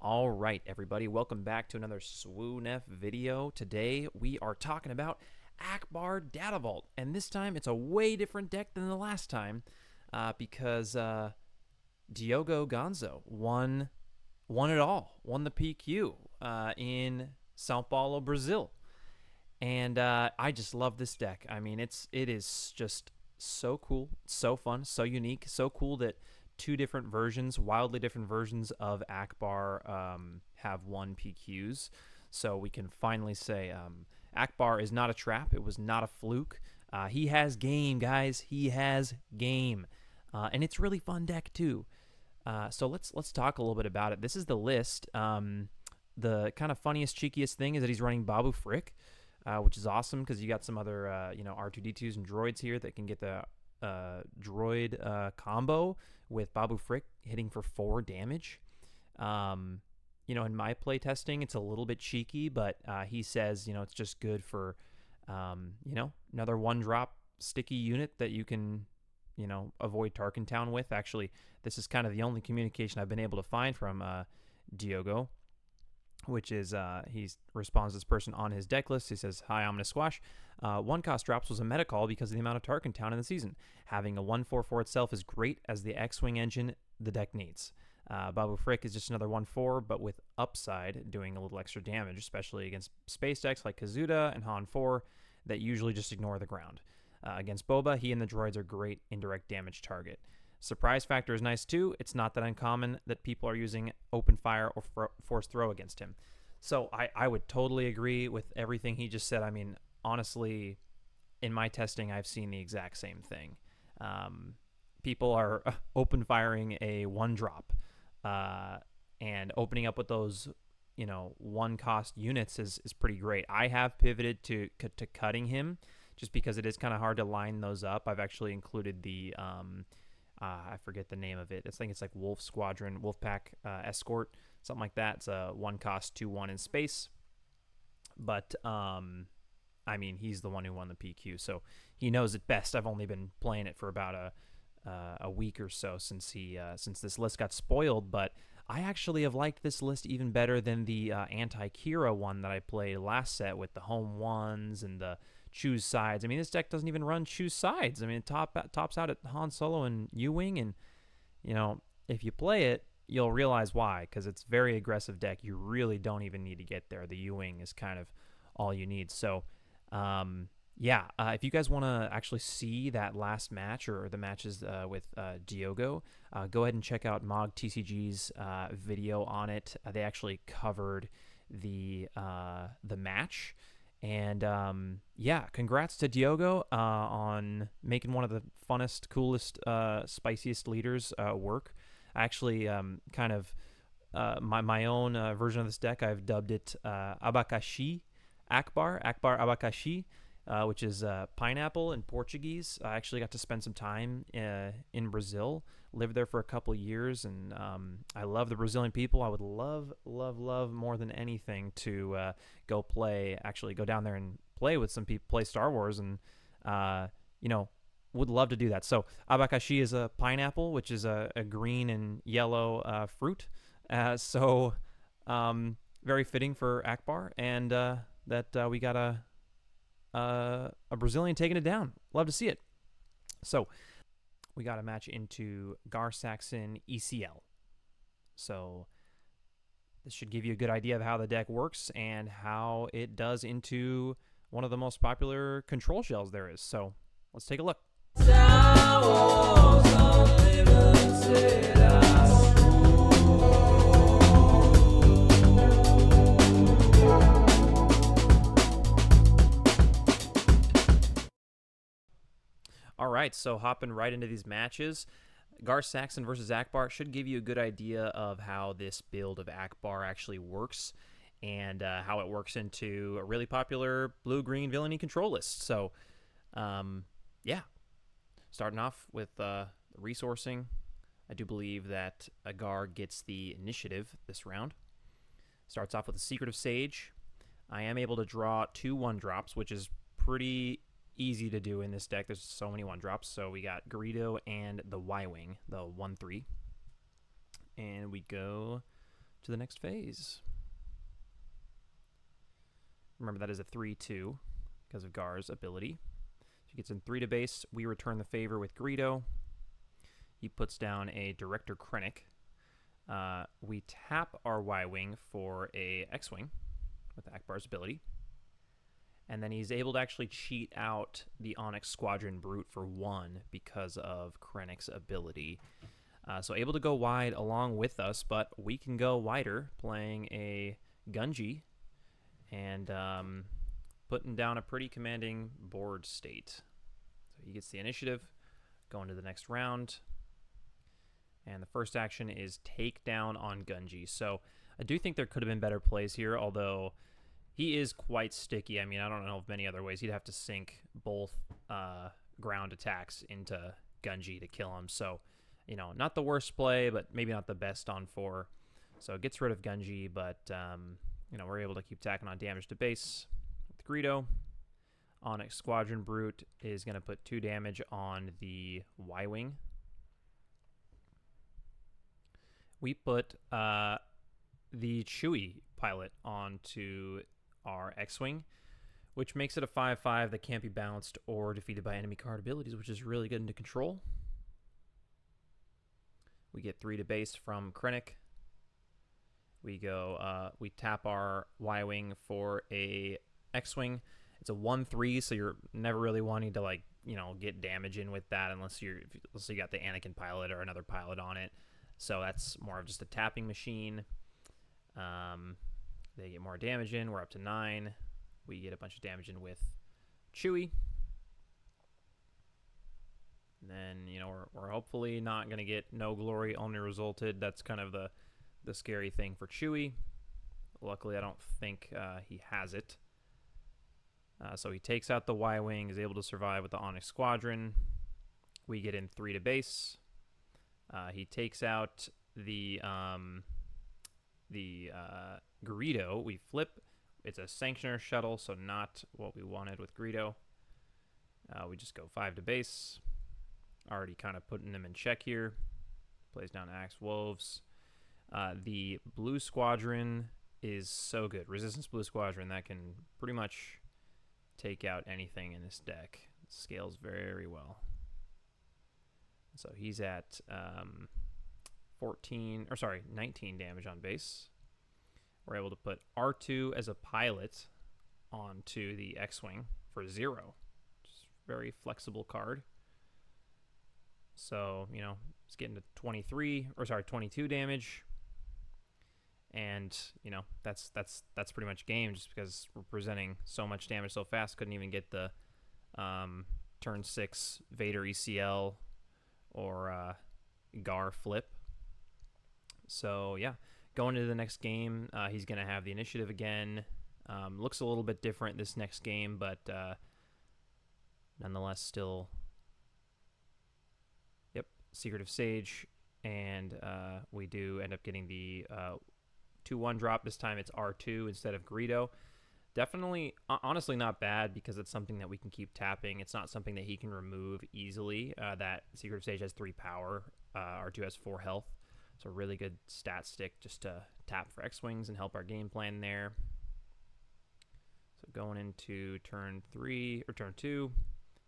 All right, everybody, welcome back to another SwooNF video. Today we are talking about Ackbar DV, and this time it's a way different deck than the last time because Diogo Gonzo won it all, won the PQ in Sao Paulo, Brazil, and I just love this deck. I mean, it is just so cool, so fun, so unique, so cool that two different versions, wildly different versions of Ackbar have won PQs. So we can finally say Ackbar is not a trap. It was not a fluke. He has game, guys. He has game. And it's a really fun deck, too. So let's talk a little bit about it. This is the list. The kind of funniest, cheekiest thing is that he's running Babu Frick, which is awesome because you got some other R2D2s and droids here that can get the droid combo with Babu Frick hitting for 4 damage. In my play testing, it's a little bit cheeky, but he says, it's just good for, another 1-drop sticky unit that you can, avoid Tarkin Town with. Actually, this is kind of the only communication I've been able to find from Diogo, which is he responds to this person on his deck list. He says, "Hi, I'm gonna squash. 1-cost drops was a meta call because of the amount of Tarkin Town in the season. Having a 1/4 itself is great as the X-Wing engine the deck needs. Babu Frick is just another 1/4, but with upside, doing a little extra damage, especially against space decks like Kazuda and Han 4 that usually just ignore the ground. Against Boba, he and the droids are great indirect damage target. Surprise factor is nice too. It's not that uncommon that people are using open fire or force throw against him." So I would totally agree with everything he just said. I mean, honestly, in my testing, I've seen the exact same thing. People are open firing a 1-drop and opening up with those, 1-cost units is pretty great. I have pivoted to cutting him just because it is kind of hard to line those up. I've actually included the I forget the name of it. I think it's like Wolf Squadron, Wolfpack Escort, something like that. It's a 1-cost 2/1 in space. But I mean, he's the one who won the PQ, so he knows it best. I've only been playing it for about a week or so since this list got spoiled, but I actually have liked this list even better than the anti-Kira one that I played last set with the home ones and the choose sides. I mean, this deck doesn't even run choose sides. I mean, it tops out at Han Solo and U-Wing, and if you play it, you'll realize why, because it's a very aggressive deck. You really don't even need to get there. The U-Wing is kind of all you need. So if you guys want to actually see that last match or the matches with Diogo, go ahead and check out Mogtcg's video on it. They actually covered the match. And congrats to Diogo on making one of the funnest, coolest, spiciest leaders work. I actually kind of my own version of this deck, I've dubbed it Abacaxi, Ackbar Abacaxi, which is pineapple in Portuguese. I actually got to spend some time in Brazil, lived there for a couple years, and I love the Brazilian people. I would love more than anything to go down there and play with some people, play Star Wars, and would love to do that. So abacaxi is a pineapple, which is a green and yellow fruit. So very fitting for Ackbar, and that we got a Brazilian taking it down. Love to see it. So we got a match into Gar-Saxon ECL. So this should give you a good idea of how the deck works and how it does into one of the most popular control shells there is. So let's take a look. All right, so hopping right into these matches, Gar-Saxon versus Ackbar should give you a good idea of how this build of Ackbar actually works and how it works into a really popular blue-green villainy control list. So, starting off with resourcing, I do believe that Agar gets the initiative this round. Starts off with a Secretive Sage. I am able to draw 2 1-drops, which is pretty easy to do in this deck. There's so many 1-drops. So we got Greedo and the Y-Wing, the 1/3. And we go to the next phase. Remember, that is a 3-2 because of Gar's ability. He gets in 3 to base. We return the favor with Greedo. He puts down a Director Krennic. We tap our Y-Wing for a X-Wing with Ackbar's ability. And then he's able to actually cheat out the Onyx Squadron Brute for 1 because of Krennic's ability. So able to go wide along with us, but we can go wider playing a Gunji and putting down a pretty commanding board state. So he gets the initiative, going to the next round. And the first action is take down on Gunji. So I do think there could have been better plays here, although he is quite sticky. I mean, I don't know of many other ways. He'd have to sink both ground attacks into Gunji to kill him. So, you know, not the worst play, but maybe not the best on 4. So it gets rid of Gunji, but, you know, we're able to keep tacking on damage to base with Greedo. Onyx Squadron Brute is going to put 2 damage on the Y-Wing. We put the Chewie pilot onto our X-Wing, which makes it a 5/5 that can't be balanced or defeated by enemy card abilities, which is really good into control. We get 3 to base from Krennic. We go, we tap our Y-Wing for a X-Wing. It's a 1/3, so you're never really wanting to, like, you know, get damage in with that unless you got the Anakin pilot or another pilot on it. So that's more of just a tapping machine. They get more damage in. We're up to 9. We get a bunch of damage in with Chewie. And then, you know, we're hopefully not going to get no glory, only resulted. That's kind of the scary thing for Chewie. Luckily, I don't think he has it. So he takes out the Y-Wing, is able to survive with the Onyx Squadron. We get in 3 to base. He takes out the Greedo. We flip. It's a Sanctioner shuttle, so not what we wanted with Greedo. We just go 5 to base. Already kind of putting him in check here. Plays down Axe Wolves. The Blue Squadron is so good. Resistance Blue Squadron, that can pretty much take out anything in this deck. It scales very well. So he's at 19 damage on base. We're able to put R2 as a pilot onto the X-Wing for 0. Just very flexible card. So, you know, it's getting to 22 damage. And, you know, that's pretty much game just because we're presenting so much damage so fast. Couldn't even get the turn 6 Vader ECL or Gar flip. So, yeah, going into the next game, he's going to have the initiative again. Looks a little bit different this next game, but nonetheless still, yep, Secretive Sage. And we do end up getting the 2/1 drop. This time it's R2 instead of Greedo. Definitely, honestly, not bad because it's something that we can keep tapping. It's not something that he can remove easily. That Secret Stage has 3 power. R2 has 4 health. So really good stat stick just to tap for X-Wings and help our game plan there. So going into turn 2,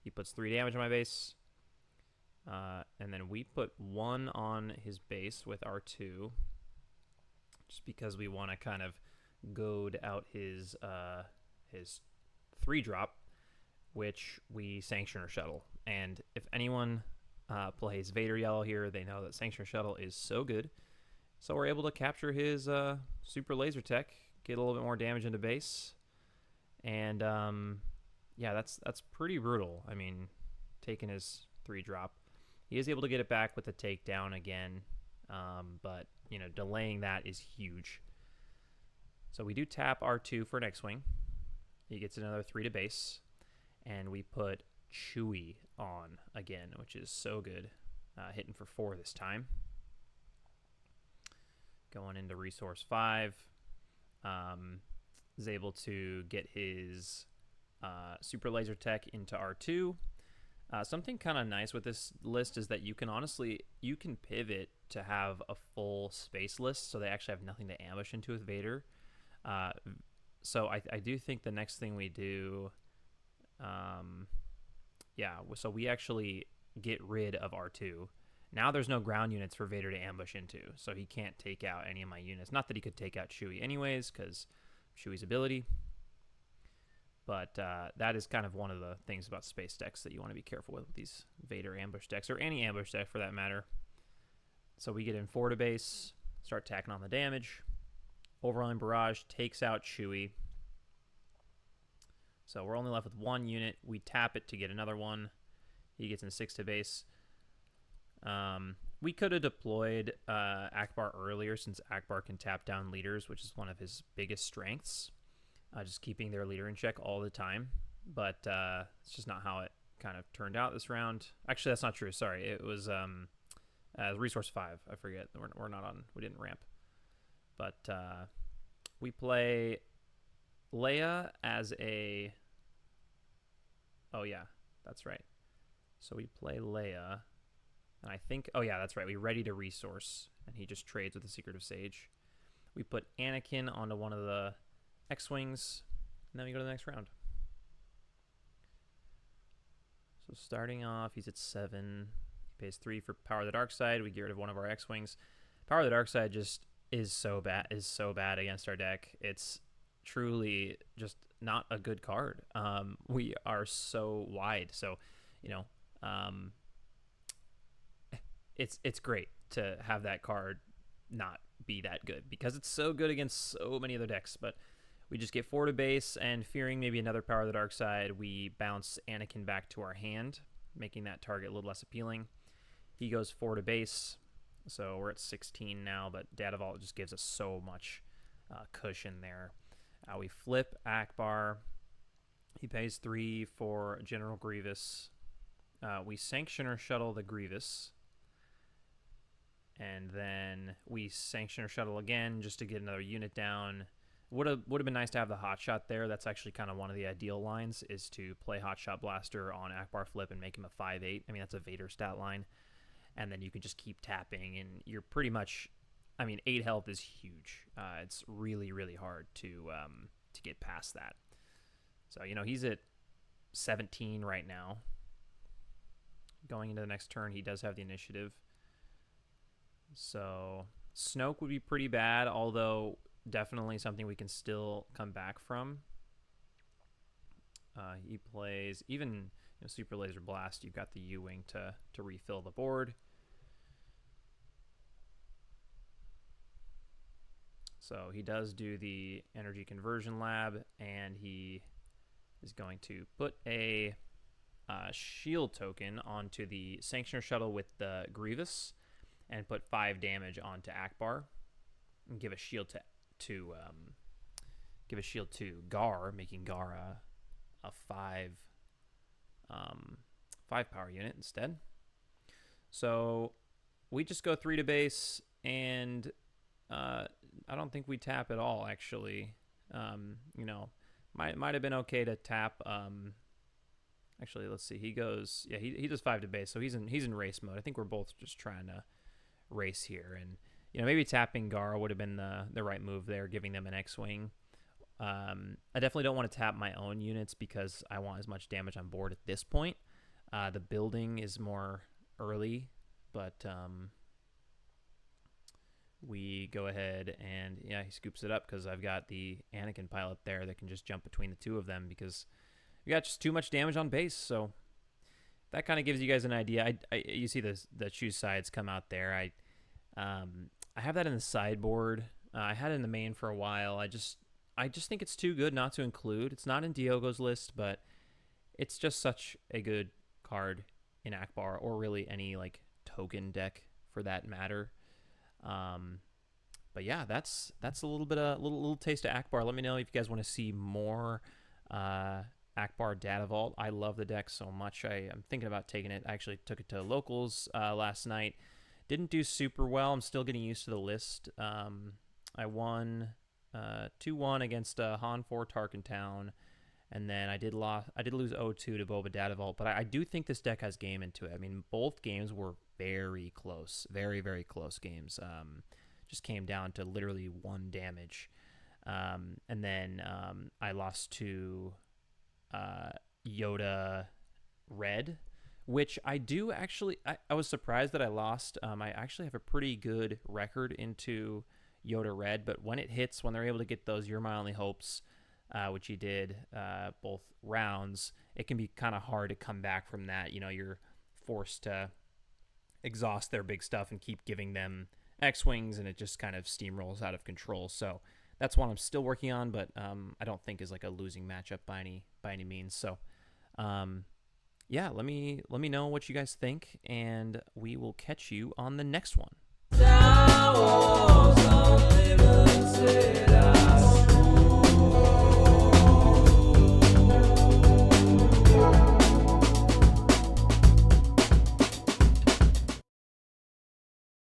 he puts 3 damage on my base. And then we put 1 on his base with R2. Just because we want to kind of goad out his 3-drop, which we Sanctioner Shuttle. And if anyone plays Vader Yellow here, they know that Sanctioner Shuttle is so good. So we're able to capture his super laser tech, get a little bit more damage into base, and yeah, that's pretty brutal. I mean, taking his 3-drop, he is able to get it back with the takedown again, but you know, delaying that is huge. So we do tap R2 for an X-Wing. He gets another 3 to base. And we put Chewie on again, which is so good. Hitting for 4 this time. Going into Resource 5. Is able to get his Super Laser Tech into R2. Something kind of nice with this list is that you can pivot to have a full space list, so they actually have nothing to ambush into with Vader. So I do think the next thing we do, yeah, so we actually get rid of R2. Now there's no ground units for Vader to ambush into, so he can't take out any of my units. Not that he could take out Chewie anyways, because Chewie's ability. But that is kind of one of the things about space decks that you want to be careful with these Vader ambush decks, or any ambush deck for that matter. So we get in 4 to base, start tacking on the damage. Overwhelming Barrage takes out Chewie. So we're only left with 1 unit. We tap it to get another one. He gets in 6 to base. We could have deployed Ackbar earlier, since Ackbar can tap down leaders, which is one of his biggest strengths. Just keeping their leader in check all the time. But it's just not how it kind of turned out this round. Actually, that's not true. Sorry. It was Resource 5. I forget. We're not on. We didn't ramp. But we play Leia as a... Oh, yeah. That's right. So we play Leia. And I think... Oh, yeah, that's right. We ready to resource. And he just trades with the Secretive Sage. We put Anakin onto one of the X-Wings. And then we go to the next round. So starting off, he's at 7. He pays 3 for Power of the Dark Side. We get rid of one of our X-Wings. Power of the Dark Side just is so bad against our deck. It's truly just not a good card. We are so wide. So, you know, it's great to have that card not be that good, because it's so good against so many other decks. But we just get 4 to base, and fearing maybe another Power of the Dark Side, we bounce Anakin back to our hand, making that target a little less appealing. He goes 4 to base, so we're at 16 now, but Data Vault just gives us so much cushion there. We flip Akbar. He pays 3 for General Grievous. We sanction or shuttle the Grievous. And then we sanction or shuttle again just to get another unit down. Would have been nice to have the Hotshot there. That's actually kind of one of the ideal lines, is to play Hotshot Blaster on Akbar flip and make him a 5/8. I mean, that's a Vader stat line. And then you can just keep tapping, and you're pretty much... I mean, 8 health is huge. It's really, really hard to get past that. So, you know, he's at 17 right now. Going into the next turn, he does have the initiative. So Snoke would be pretty bad, although definitely something we can still come back from. He plays even Super Laser Blast. You've got the U-Wing to refill the board. So he does do the Energy Conversion Lab, and he is going to put a shield token onto the Sanctioner Shuttle with the Grievous, and put 5 damage onto Akbar, and give a shield to Gar, making Gar a 5 power unit instead. So we just go 3 to base, and I don't think we tap at all, actually. You know, might have been okay to tap. Actually, let's see. He goes, yeah, he does 5 to base, so he's in race mode. I think we're both just trying to race here, and you know, maybe tapping Gar would have been the right move there, giving them an X-Wing. I definitely don't want to tap my own units because I want as much damage on board at this point. The building is more early, but we go ahead and, yeah, he scoops it up because I've got the Anakin pilot there that can just jump between the two of them because we got just too much damage on base. So that kind of gives you guys an idea. You see the choose sides come out there. I have that in the sideboard. I had it in the main for a while. I just think it's too good not to include. It's not in Diogo's list, but it's just such a good card in Ackbar, or really any like token deck for that matter. But yeah, that's a little bit a little taste of Ackbar. Let me know if you guys want to see more Ackbar Data Vault. I love the deck so much. I'm thinking about taking it. I actually took it to locals last night. Didn't do super well. I'm still getting used to the list. I won 2-1 against Han 4 Tarkentown, and then I did lose 0-2 to Boba Data Vault. But I do think this deck has game into it. I mean, both games were very close, very, very close games. Just came down to literally 1 damage. And then I lost to Yoda Red, which I do actually, I was surprised that I lost. I actually have a pretty good record into Yoda Red, but when it hits, when they're able to get those You're My Only Hopes, which he did both rounds, it can be kind of hard to come back from that. You know, you're forced to exhaust their big stuff and keep giving them X-Wings, and it just kind of steamrolls out of control. So that's one I'm still working on, but I don't think is like a losing matchup by any means. So yeah, let me know what you guys think, and we will catch you on the next one.